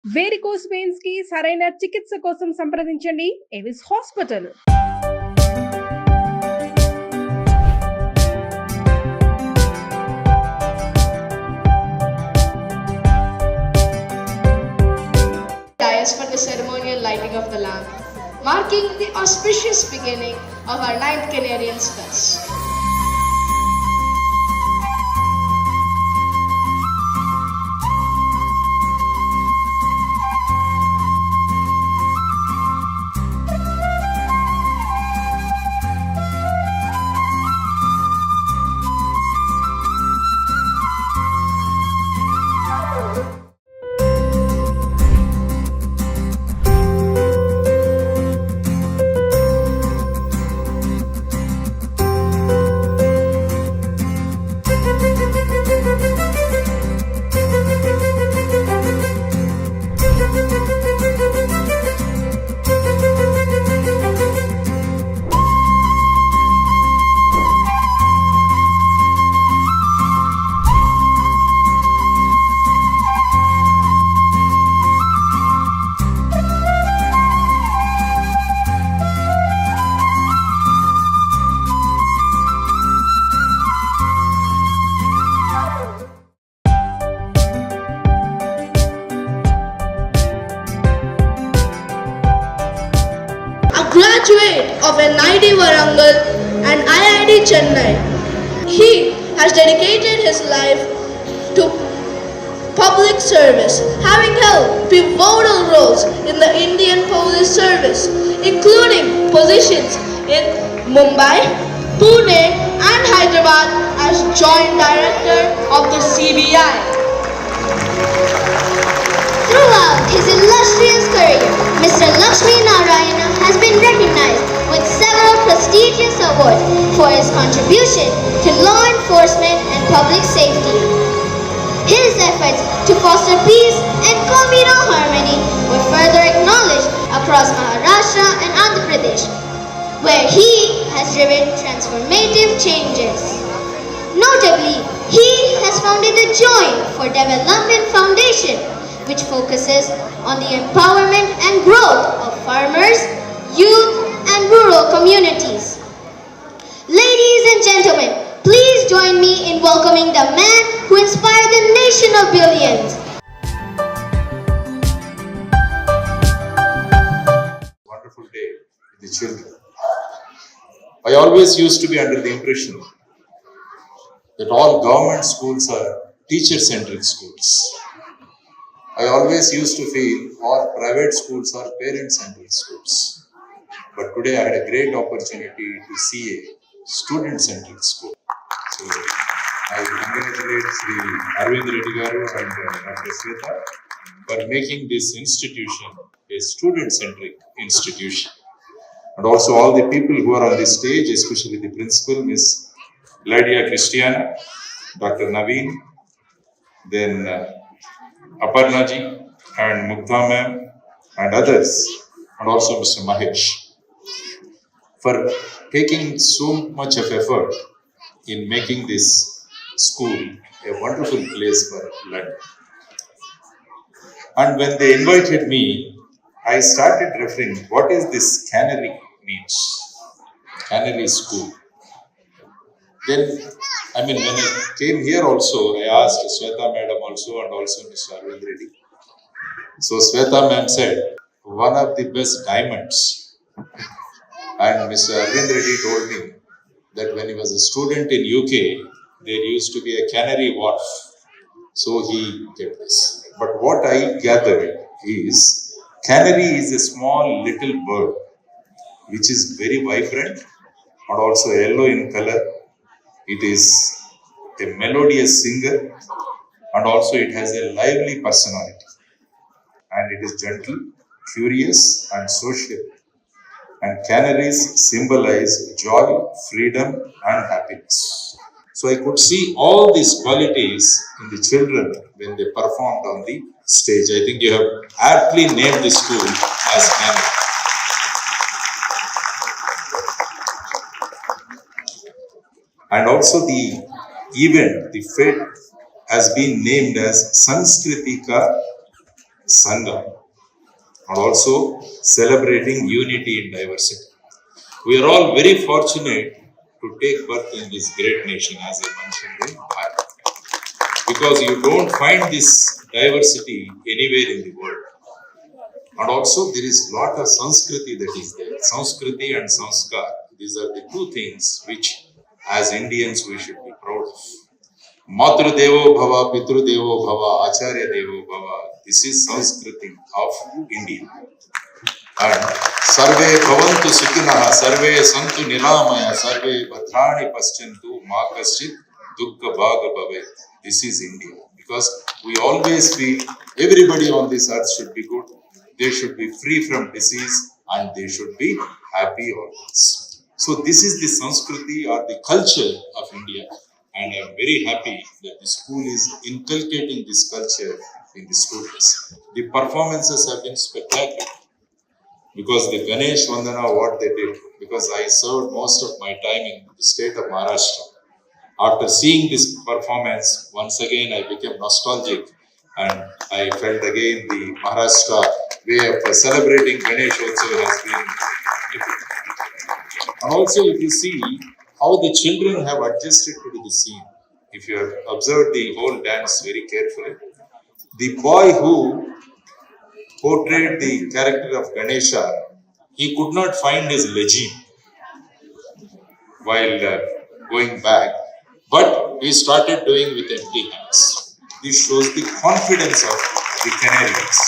Varicose veins కి సరైన చికిత్స కోసం సంప్రదించండి Avis hospital. For the ceremonial lighting of the lamp, marking the auspicious beginning of our 9th Canarian Fest. Graduate of NID Warangal and IID Chennai, he has dedicated his life to public service, having held pivotal roles in the Indian Police Service, including positions in Mumbai, Pune and Hyderabad as Joint Director of the CBI. Throughout his illustrious career, Mr. Lakshmi Narayana has been recognized with several prestigious awards for his contribution to law enforcement and public safety. His efforts to foster peace and communal harmony were further acknowledged across Maharashtra and Andhra Pradesh, where he has driven transformative changes. Notably, he has founded the Joint for Development Foundation, which focuses on the empowerment and growth of farmers, youth and rural communities. Ladies and gentlemen, please join me in welcoming the man who inspired the nation of billions. Wonderful day with the children. I always used to be under the impression that all government schools are teacher-centric schools. I always used to feel all private schools are parent-centric schools. But today I had a great opportunity to see a student-centric school. So I congratulate Sri Arvind Reddy Garu and Dr. Sweta for making this institution a student-centric institution. And also all the people who are on this stage, especially the principal, Ms. Lydia Christiana, Dr. Naveen, then Aparna ji and Mugdha ma'am and others, and also Mr. Mahesh, for taking so much of effort in making this school a wonderful place for learning. And when they invited me, I started referring, what is this Canary means? Canary school. Then, when I came here also, I asked Sweta madam also and also Mr. Arvind Reddy. So Sweta ma'am said, one of the best diamonds. And Mr. Arvind Reddy told me that when he was a student in UK, there used to be a Canary wharf. So he kept this. But what I gathered is, Canary is a small little bird which is very vibrant and also yellow in color. It is a melodious singer and also it has a lively personality. And it is gentle, curious and social. And canaries symbolize joy, freedom and happiness. So I could see all these qualities in the children when they performed on the stage. I think you have aptly named the school as Canary. And also the event, the fete, has been named as Sanskritika Sangha, and also celebrating unity in diversity. We are all very fortunate to take birth in this great nation, as I mentioned in Bharat, because you don't find this diversity anywhere in the world. And also there is lot of Sanskriti that is there. Sanskriti and Sanskar, these are the two things which as Indians we should be proud of. Matru Devo Bhava, Pitru Devo Bhava, Acharya Devo Bhava. This is Sanskriti of India. And Sarve Bhavantu Sukhinaha, Sarve Santu Niramaya, Sarve Bhadrani Paschantu, Makaschit Dukkha Bhaga Bhave. This is India. Because we always feel everybody on this earth should be good, they should be free from disease, and they should be happy always. So this is the Sanskriti or the culture of India. And I am very happy that the school is inculcating this culture in the students. The performances have been spectacular. Because the Ganesh Vandana, what they did, because I served most of my time in the state of Maharashtra. After seeing this performance, once again I became nostalgic and I felt again the Maharashtra way of celebrating Ganesh Utsav has been different. And also if you see how the children have adjusted to the scene, if you have observed the whole dance very carefully, the boy who portrayed the character of Ganesha, he could not find his legend while going back, but he started doing with empty hands. This shows the confidence of the Canarians.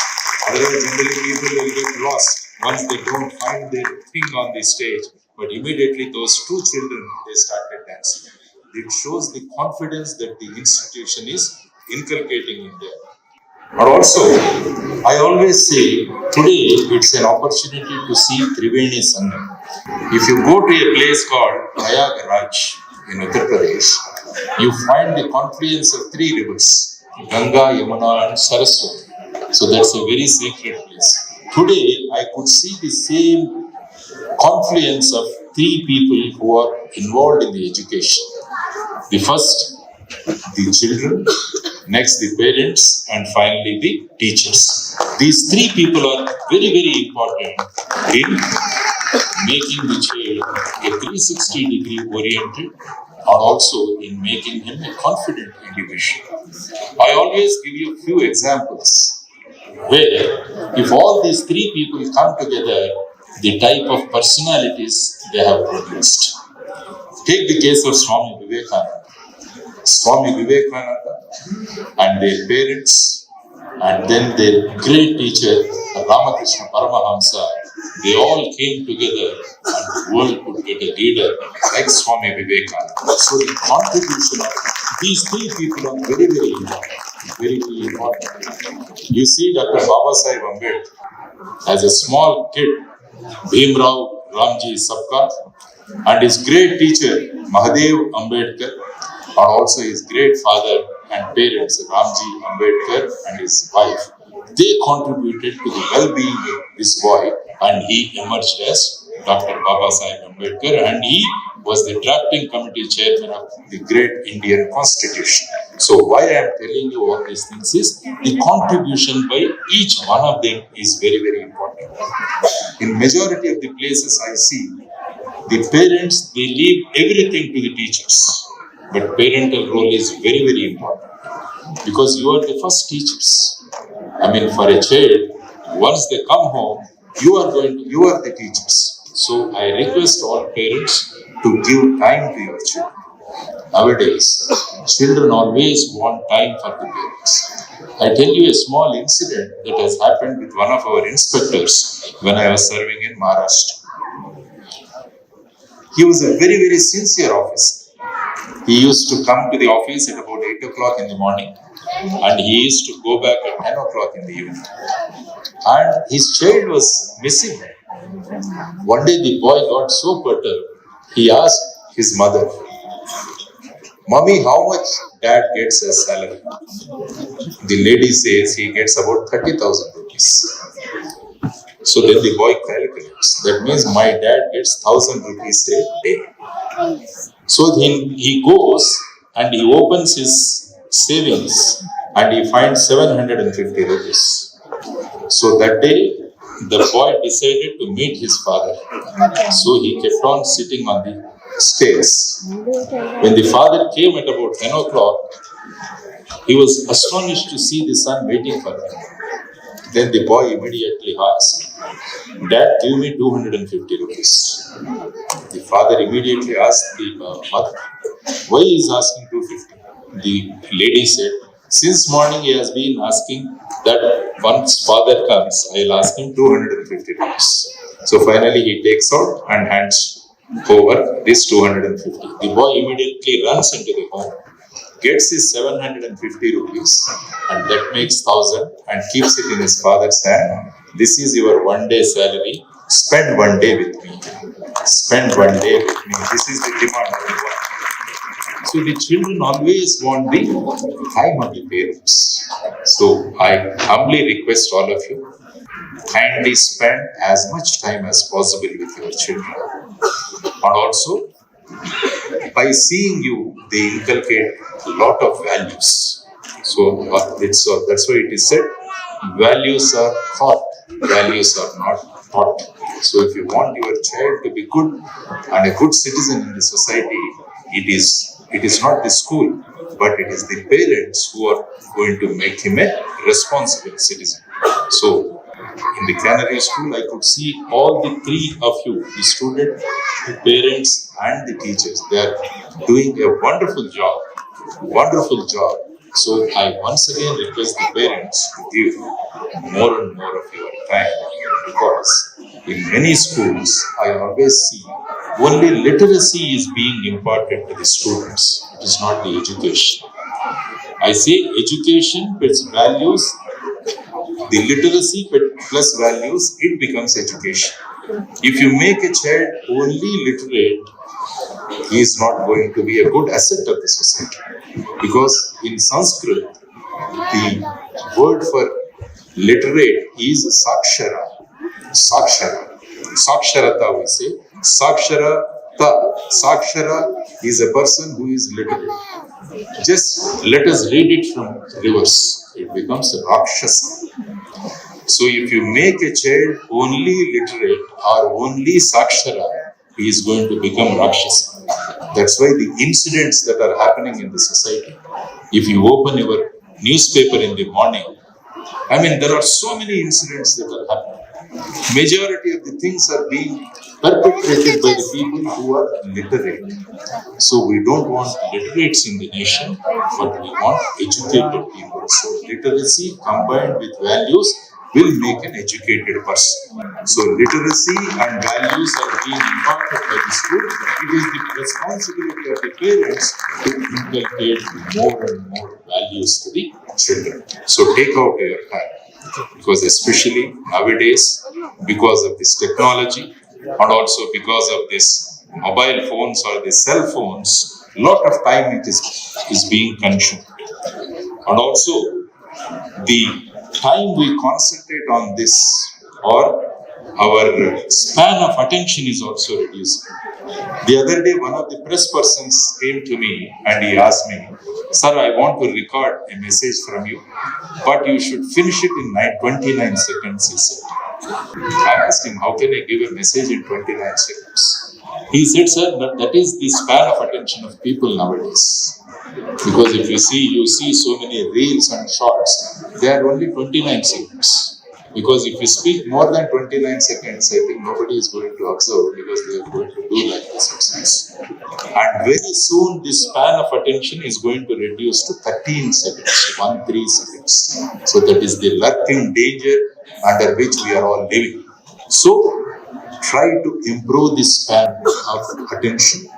Otherwise, generally people will get lost once they don't find their thing on the stage. But immediately those two children, they started dancing. It shows the confidence that the institution is inculcating in them. And also, I always say, today it's an opportunity to see Triveni Sangam. If you go to a place called Prayagraj in Uttar Pradesh, you find the confluence of three rivers, Ganga, Yamuna and Saraswati. So that's a very sacred place. Today, I could see the same confluence of three people who are involved in the education. The first, the children, next the parents, and finally the teachers. These three people are very, very important in making the child a 360-degree oriented and also in making him a confident individual. I always give you a few examples where if all these three people come together, the type of personalities they have produced. Take the case of Swami Vivekananda. Swami Vivekananda and their parents and then their great teacher Ramakrishna Paramahamsa, they all came together and the world could get a leader like Swami Vivekananda. So the contribution of these three people are very, very important. Very, very important. You see Dr. Babasaheb Ambedkar as a small kid, Bhimrao Ramji Sabka, and his great teacher Mahadev Ambedkar, and also his great father and parents Ramji Ambedkar and his wife. They contributed to the well-being of this boy, and he emerged as Dr. Babasaheb Ambedkar, and he was the drafting committee chairman of the great Indian Constitution. So why I am telling you all these things is the contribution by each one of them is very, very important. In majority of the places I see, the parents, they leave everything to the teachers. But parental role is very, very important because you are the first teachers. I mean, for a child, once they come home, you are the teachers. So I request all parents to give time to your children. Nowadays, children always want time for the parents. I tell you a small incident that has happened with one of our inspectors when I was serving in Maharashtra. He was a very, very sincere officer. He used to come to the office at about 8 o'clock in the morning and he used to go back at 10 o'clock in the evening. And his child was missing. One day the boy got so perturbed, he asked his mother, "Mommy, how much dad gets as salary?" The lady says he gets about 30,000 rupees. So then the boy calculates, that means my dad gets 1,000 rupees a day. So he goes and he opens his savings and he finds 750 rupees. So that day, the boy decided to meet his father. So he kept on sitting on the stairs. When the father came at about 10 o'clock, he was astonished to see the son waiting for him. Then the boy immediately asked, "Dad, give me 250 rupees. The father immediately asked the mother, "Why he is asking 250? The lady said, "Since morning he has been asking that once father comes, I'll ask him 250 rupees. So finally he takes out and hands over this 250. The boy immediately runs into the home, gets his 750 rupees, and that makes 1,000 and keeps it in his father's hand. This is your 1 day salary. Spend 1 day with me. Spend 1 day with me." This is the demand of the one. So the children always want the time of the parents. So I humbly request all of you, kindly spend as much time as possible with your children. And also, by seeing you, they inculcate a lot of values. So that's why it is said, values are taught, values are not taught. So if you want your child to be good and a good citizen in the society, it is not the school, but it is the parents who are going to make him a responsible citizen. So in the Canary school, I could see all the three of you, the student, the parents, and the teachers. They are doing a wonderful job. Wonderful job. So I once again request the parents to give more and more of your time, because in many schools, I always see only literacy is being imparted to the students. It is not the education. I say education plus values, the literacy plus values, it becomes education. If you make a child only literate, he is not going to be a good asset of the society. Because in Sanskrit, the word for literate is sakshara. Sakshara. Saksharata we say. Saksharata. Sakshara is a person who is literate. Just let us read it from reverse. It becomes a rakshasa. So if you make a child only literate or only sakshara, he is going to become rakshasa. That's why the incidents that are happening in the society, if you open your newspaper in the morning, there are so many incidents that are happening. Majority of the things are being perpetrated by the people who are literate. So we don't want literates in the nation, but we want educated people. So literacy combined with values will make an educated person. So literacy and values are being imparted by the school. It is the responsibility of the parents to inculcate more and more values to the children. So take out your time, because especially nowadays, because of this technology and also because of this mobile phones or the cell phones, lot of time it is being consumed. And also the time we concentrate on this, or our span of attention is also reduced. The other day, one of the press persons came to me and he asked me, "Sir, I want to record a message from you, but you should finish it in 29 seconds, he said. I asked him, "How can I give a message in 29 seconds? He said, "Sir, that is the span of attention of people nowadays. Because if you see so many reels and shorts, they are only 29 seconds. Because if you speak more than 29 seconds, I think nobody is going to observe, because they are going to do like this. And very soon, this span of attention is going to reduce to 13 seconds, 13 seconds. So that is the lurking danger under which we are all living. So try to improve this span of attention.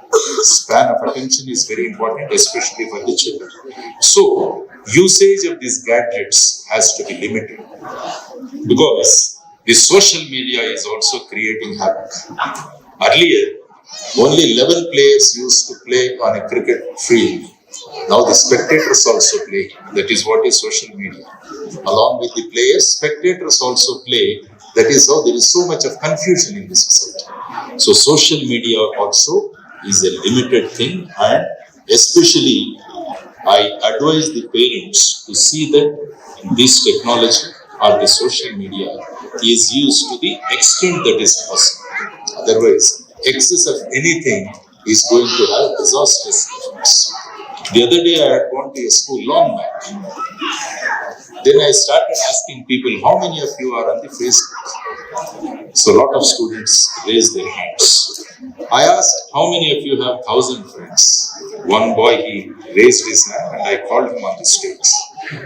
Span of attention is very important, especially for the children. So usage of these gadgets has to be limited, because the social media is also creating havoc. Earlier, only 11 players used to play on a cricket field. Now the spectators also play. That is what is social media. Along with the players, spectators also play. That is how there is so much of confusion in the society. So social media also is a limited thing, and especially I advise the parents to see that in this technology or the social media is used to the extent that is possible. Otherwise, excess of anything is going to have disastrous effects. The other day I had gone to a school long back. Then I started asking people, how many of you are on the Facebook? So a lot of students raised their hands. I asked, how many of you have 1,000 friends? One boy, he raised his hand and I called him on the stage.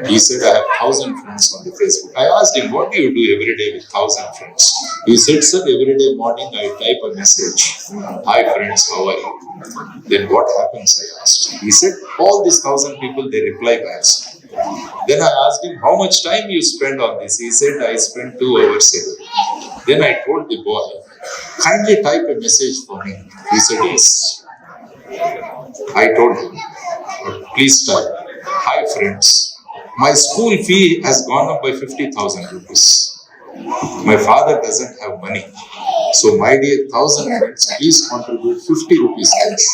He said, I have 1,000 friends on the Facebook. I asked him, what do you do every day with 1,000 friends? He said, sir, every day morning I type a message. Hi friends, how are you? Then what happens, I asked. He said, all these 1,000 people, they reply back. Then I asked him, how much time you spend on this? He said, I spend 2 hours a day. Then I told the boy, kindly type a message for me. He said, yes. I told him, please type, hi friends, my school fee has gone up by 50,000 rupees. My father doesn't have money. So my dear 1,000 friends, please contribute 50 rupees each.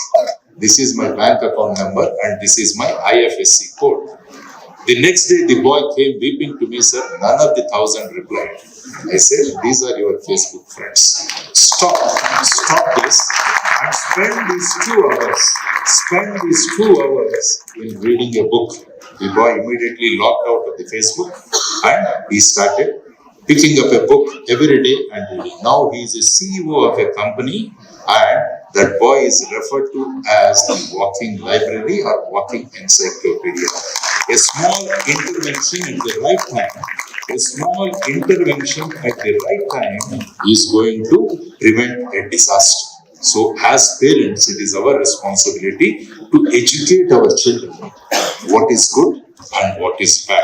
This is my bank account number and this is my IFSC code. The next day, the boy came weeping to me, sir, none of the 1,000 replied. I said, these are your Facebook friends. Stop this and spend these 2 hours in reading a book. The boy immediately logged out of the Facebook and he started picking up a book every day and reading. Now he is a CEO of a company and that boy is referred to as the walking library or walking encyclopedia. A small intervention at the right time is going to prevent a disaster. So as parents, it is our responsibility to educate our children what is good and what is bad.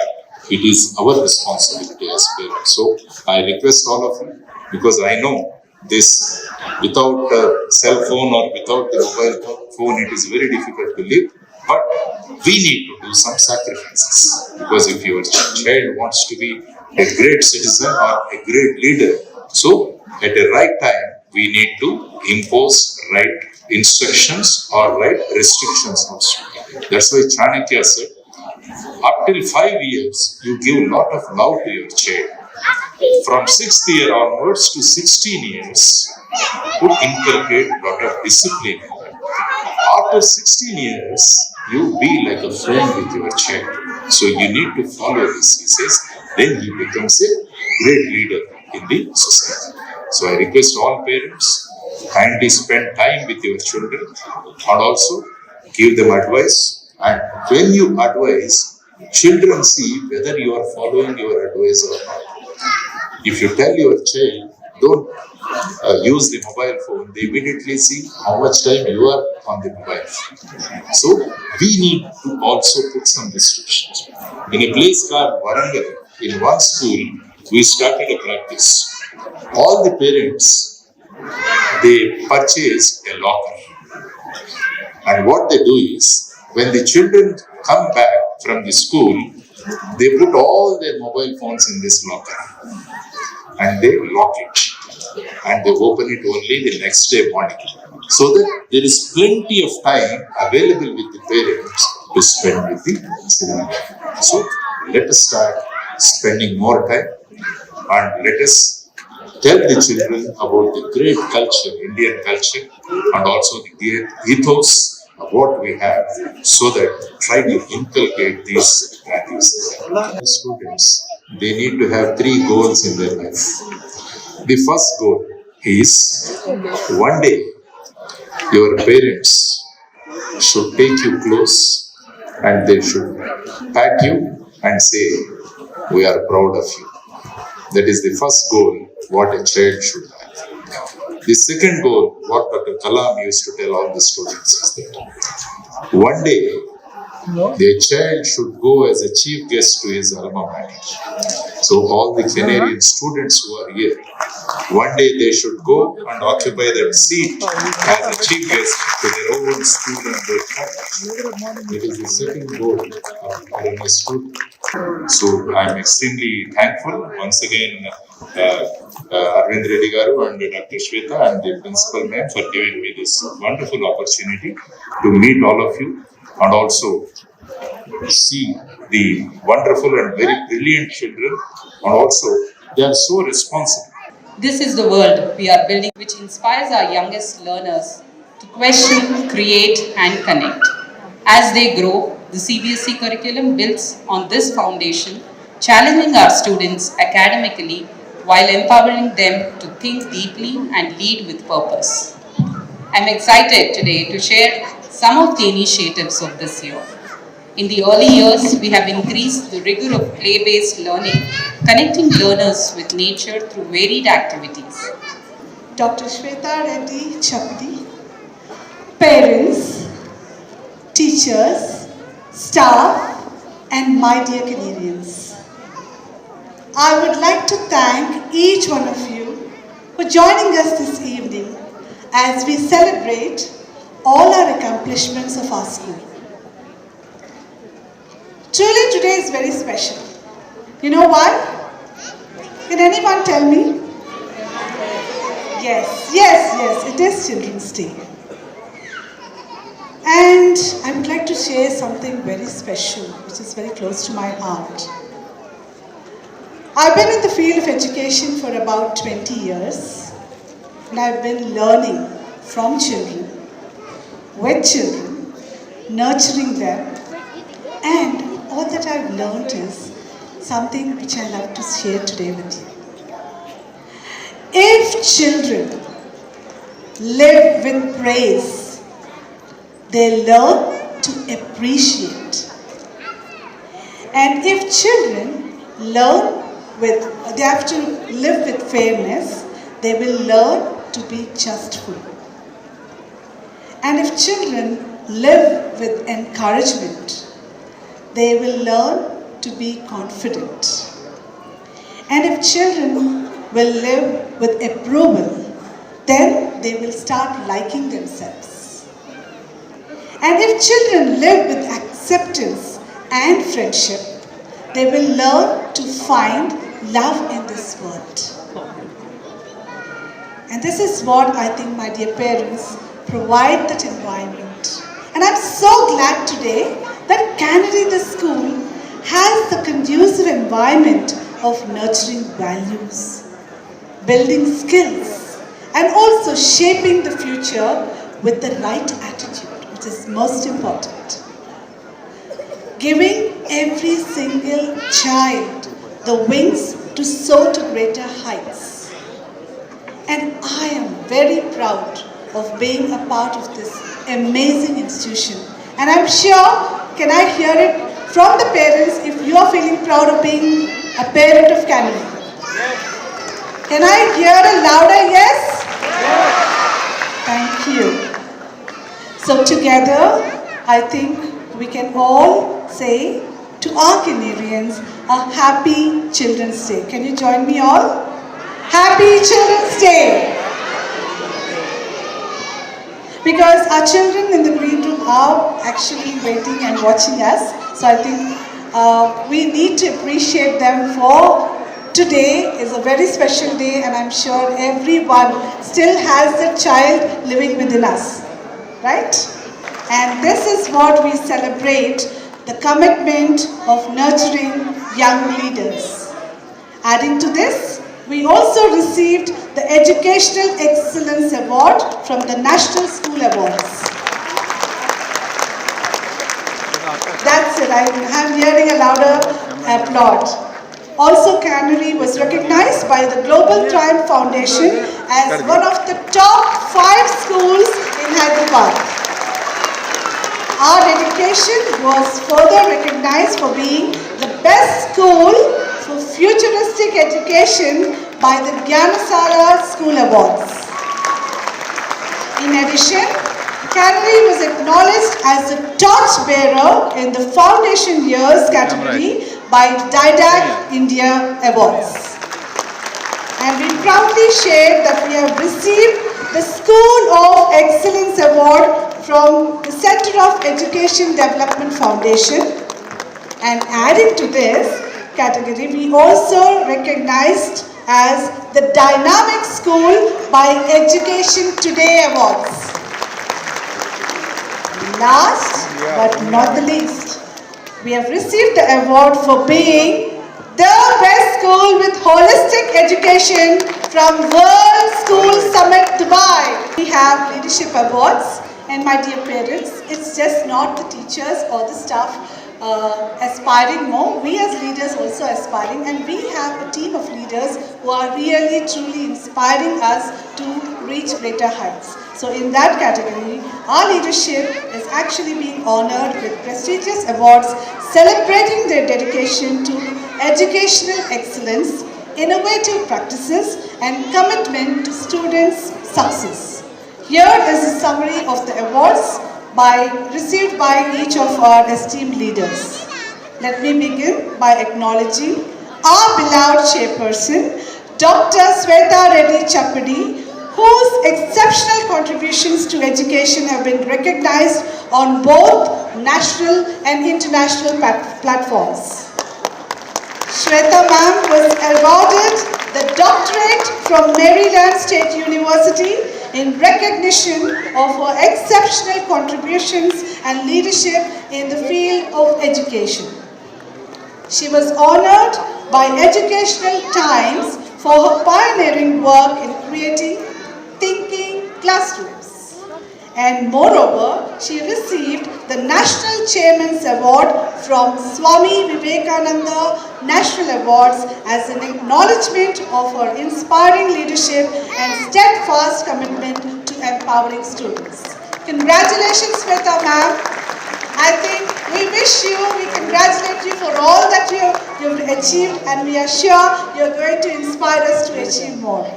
It is our responsibility as parents. So I request all of you, because I know this, without a cell phone or without the mobile phone, it is very difficult to live. But we need to do some sacrifices, because if your child wants to be a great citizen or a great leader, so at the right time, we need to impose right instructions or right restrictions also. That's why Chanakya said, up till 5 years, you give a lot of love to your child. From 6th year onwards to 16 years, you inculcate a lot of discipline. After 16 years, you be like a friend with your child. So you need to follow this, he says. Then he becomes a great leader in the society. So I request all parents, kindly spend time with your children and also give them advice. And when you advise, children see whether you are following your advice or not. If you tell your child, don't use the mobile phone, they immediately see how much time you are on the mobile phone. So we need to also put some restrictions. In a place called Warangal, in one school, we started a practice. All the parents, they purchase a locker. And what they do is, when the children come back from the school, they put all their mobile phones in this locker. And they lock it. And they open it only the next day morning. So that there is plenty of time available with the parents to spend with the children. So let us start spending more time and let us tell the children about the great culture, Indian culture, and also the great ethos of what we have, so that try to inculcate these values. Students, they need to have 3 goals in their life. The first goal is, one day your parents should take you close and they should pat you and say, we are proud of you. That is the first goal what a child should have. The second goal, what Dr. Kalam used to tell all the students, is that one day the child should go as a chief guest to his alma mater. So all the Canary students who are here, one day they should go and occupy that seat as a chief guest to their own school and their college. It is the second goal of a student. So I am extremely thankful once again, Arvind Reddy Garu and Dr. Shweta and the principal ma'am for giving me this wonderful opportunity to meet all of you and also see the wonderful and very brilliant children, and also they are so responsible. This is the world we are building, which inspires our youngest learners to question, create, and connect. As they grow, the CBSE curriculum builds on this foundation, challenging our students academically while empowering them to think deeply and lead with purpose. I'm excited today to share some of the initiatives of this year. In the early years, we have increased the rigor of play-based learning, connecting learners with nature through varied activities. Dr. Shweta Reddy Chapdi, parents, teachers, staff, and my dear Canarians. I would like to thank each one of you for joining us this evening as we celebrate all our accomplishments of our school. Truly, today is very special. You know why? Can anyone tell me? Yes, it is Children's Day. And I would like to share something very special, which is very close to my heart. I've been in the field of education for about 20 years, and I've been learning from children, with children, nurturing them, and all that I've learned is something which I love to share today with you. If children live with praise, they learn to appreciate. And if children they have to live with fairness, they will learn to be justful. And if children live with encouragement, they will learn to be confident. And if children will live with approval, then they will start liking themselves. And if children live with acceptance and friendship, they will learn to find love in this world. And this is what I think, my dear parents, provide that environment. And I'm so glad today that Canary, the school, has the conducive environment of nurturing values, building skills, and also shaping the future with the right attitude, which is most important. Giving every single child the wings to soar to greater heights. And I am very proud of being a part of this amazing institution. And I'm sure, can I hear it from the parents if you are feeling proud of being a parent of Canary? Yes. Can I hear a louder yes? Yes. Thank you. So together, I think we can all say to our Canarians a happy Children's Day. Can you join me all? Happy Children's Day! Because our children in the green room are actually waiting and watching us. So I think we need to appreciate them for today is a very special day, and I'm sure everyone still has the child living within us, right? And this is what we celebrate, the commitment of nurturing young leaders. Adding to this, we also received the Educational Excellence Award from the National School Awards. That's it, I'm hearing a louder applaud. Also, Canary was recognized by the Global Triumph Foundation as one of the top 5 schools in Hyderabad. Our dedication was further recognized for being the best school for futuristic education by the Gyanasala School Awards. In addition, Canary was acknowledged as the torchbearer in the Foundation Years category by Didac India Awards. And we proudly share that we have received the School of Excellence Award from the Center of Education Development Foundation. And adding to this category, we also recognized as the Dynamic School by Education Today Awards. Last but not the least, We have received the award for being the best school with holistic education from World School Summit Dubai. We have leadership awards, and my dear parents, it's just not the teachers or the staff aspiring more. We as leaders also aspiring, and we have a team of leaders who are really truly inspiring us to reach greater heights. So in that category, our leadership is actually being honored with prestigious awards celebrating their dedication to educational excellence, innovative practices, and commitment to students' success. Here is a summary of the awards received by each of our esteemed leaders. Let me begin by acknowledging our beloved chairperson, Dr. Sweta Reddy Chappadi, whose exceptional contributions to education have been recognized on both national and international platforms. Shweta ma'am was awarded the doctorate from Maryland State University in recognition of her exceptional contributions and leadership in the field of education. She was honored by Educational Times for her pioneering work in creating thinking classrooms. And moreover, she received the National Chairman's Award from Swami Vivekananda National Awards as an acknowledgement of her inspiring leadership and steadfast commitment to empowering students. Congratulations, Sweta ma'am. I think we congratulate you for all that you've achieved, and we are sure you're going to inspire us to achieve more.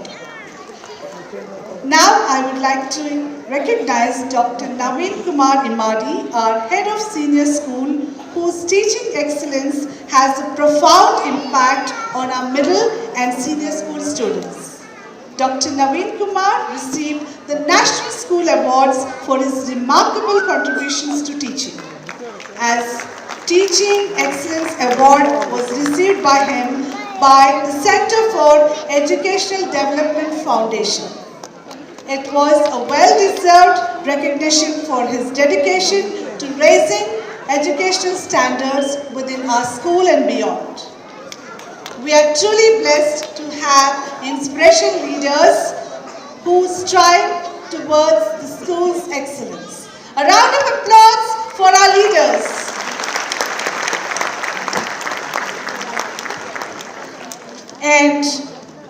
Now I would like to recognize Dr. Naveen Kumar Imadi, our head of senior school, whose teaching excellence has a profound impact on our middle and senior school students. Dr. Naveen Kumar received the National School Awards for his remarkable contributions to teaching. As Teaching Excellence Award was received by him by the Center for Educational Development Foundation. It was a well-deserved recognition for his dedication to raising educational standards within our school and beyond. We are truly blessed to have inspirational leaders who strive towards the school's excellence. A round of applause for our leaders. And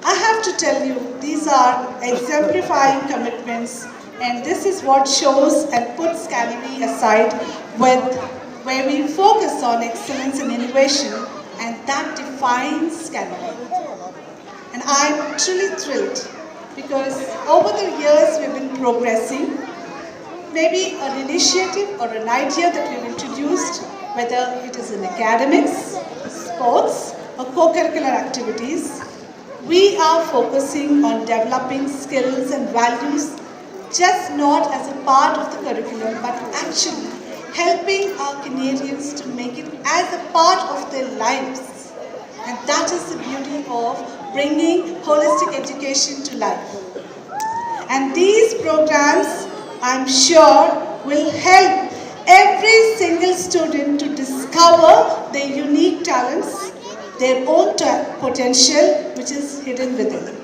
I have to tell you, these are exemplifying commitments, and this is what shows and puts Canary aside where we focus on excellence and innovation, and that defines Canary. And I'm truly thrilled because over the years we've been progressing. Maybe an initiative or an idea that we've introduced, whether it is in academics, sports, or co-curricular activities, we are focusing on developing skills and values just not as a part of the curriculum, but actually helping our Canadians to make it as a part of their lives. And that is the beauty of bringing holistic education to life. And these programs, I'm sure, will help every single student to discover their unique talents, their own potential which is hidden within.